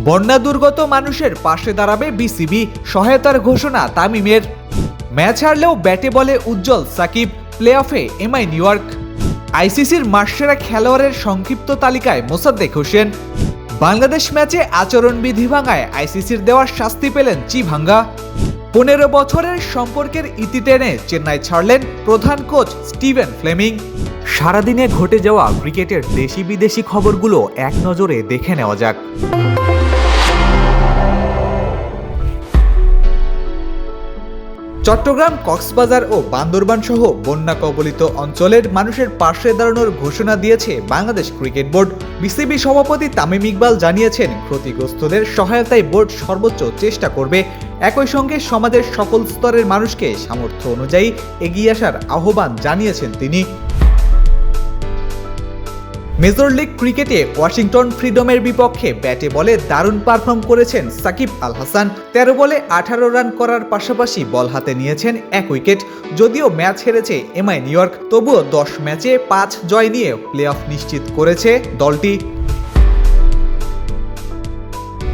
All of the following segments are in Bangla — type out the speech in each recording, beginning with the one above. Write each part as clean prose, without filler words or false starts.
বন্যা দুর্গত মানুষের পাশে দাঁড়াবে বিসিবি, সহায়তার ঘোষণা তামিমের। ম্যাচ হারলেও ব্যাটে বলে উজ্জ্বল সাকিব, প্লে অফে এমআই নিউ ইয়র্ক। আইসিসির মাসসেরা খেলোয়াড়ের সংক্ষিপ্ত তালিকায় মোসাদ্দেক হোসেন। বাংলাদেশ ম্যাচে আচরণবিধি ভাঙায় আইসিসির দেওয়া শাস্তি পেলেন চিভাঙ্গা। 15 বছরের সম্পর্কের ইতি টেনে চেন্নাই ছাড়লেন প্রধান কোচ স্টিভেন ফ্লেমিং। সারাদিনে ঘটে যাওয়া ক্রিকেটের দেশি বিদেশি খবরগুলো এক নজরে দেখে নেওয়া যাক। চট্টগ্রাম, কক্সবাজার ও বান্দরবান সহ বন্যা কবলিত অঞ্চলের মানুষের পাশে দাঁড়ানোর ঘোষণা দিয়েছে বাংলাদেশ ক্রিকেট বোর্ড। বিসিবি সভাপতি তামিম ইকবাল জানিয়েছেন, ক্ষতিগ্রস্তদের সহায়তায় বোর্ড সর্বোচ্চ চেষ্টা করবে। একই সঙ্গে সমাজের সকল স্তরের মানুষকে সামর্থ্য অনুযায়ী এগিয়ে আসার আহ্বান জানিয়েছেন তিনি। মেজর লিগ ক্রিকেটে ওয়াশিংটন ফ্রিডমের বিপক্ষে ব্যাটে বলে দারুণ পারফর্ম করেছেন সাকিব আল হাসান। 13 বলে 18 রান করার পাশাপাশি বল হাতে নিয়েছেন 1 উইকেট। যদিও ম্যাচ হেরেছে এমআই নিউ ইয়র্ক, তবুও 10 ম্যাচে 5 জয় নিয়ে প্লে অফ নিশ্চিত করেছে দলটি।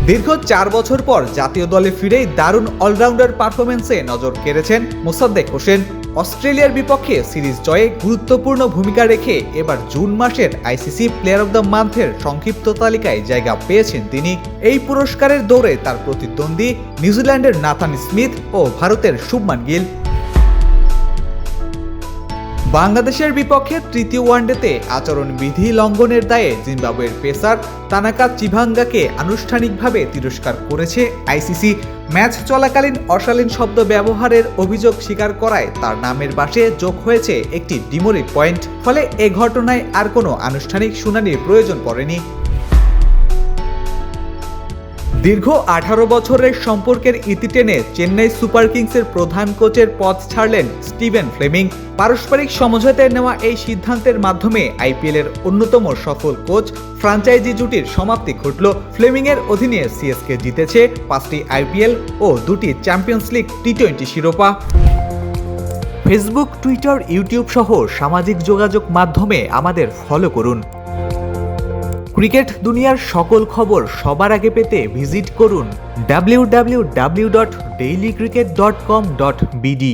দীর্ঘ 4 বছর পর জাতীয় দলে ফিরেই দারুণ অলরাউন্ডার পারফরমেন্সে নজর কেড়েছেন মোসাদ্দেক হোসেন। অস্ট্রেলিয়ার বিপক্ষে সিরিজ জয়ে গুরুত্বপূর্ণ ভূমিকা রেখে এবার জুন মাসের আইসিসি প্লেয়ার অব দ্য মান্থের সংক্ষিপ্ত তালিকায় জায়গা পেয়েছেন তিনি। এই পুরস্কারের দৌড়ে তার প্রতিদ্বন্দ্বী নিউজিল্যান্ডের নাথান স্মিথ ও ভারতের শুভমান গিল। বাংলাদেশের বিপক্ষে তৃতীয় ওয়ানডেতে আচরণবিধি লঙ্ঘনের দায়ে জিম্বাবুয়ের পেসার তানাকা চিভাঙ্গাকে আনুষ্ঠানিকভাবে তিরস্কার করেছে আইসিসি। ম্যাচ চলাকালীন অশালীন শব্দ ব্যবহারের অভিযোগ স্বীকার করায় তার নামের পাশে যোগ হয়েছে একটি ডিমোরি পয়েন্ট। ফলে এ ঘটনায় আর কোনো আনুষ্ঠানিক শুনানির প্রয়োজন পড়েনি। দীর্ঘ 18 বছরের সম্পর্কের ইতি টেনে চেন্নাই সুপার কিংসের প্রধান কোচের পদ ছাড়লেন স্টিভেন ফ্লেমিং। পারস্পরিক সমঝোতায় নেওয়া এই সিদ্ধান্তের মাধ্যমে আইপিএলের অন্যতম সফল কোচ ফ্র্যাঞ্চাইজি জুটির সমাপ্তি ঘটল। ফ্লেমিংয়ের অধীনে সিএসকে জিতেছে 5টি আইপিএল ও 2টি চ্যাম্পিয়ন্স লিগ টি20 শিরোপা। ফেসবুক, টুইটার, ইউটিউব সহ সামাজিক যোগাযোগ মাধ্যমে আমাদের ফলো করুন। ক্রিকেট দুনিয়ার সকল খবর সবার আগে পেতে ভিজিট করুন www.dailycricket.com.bd।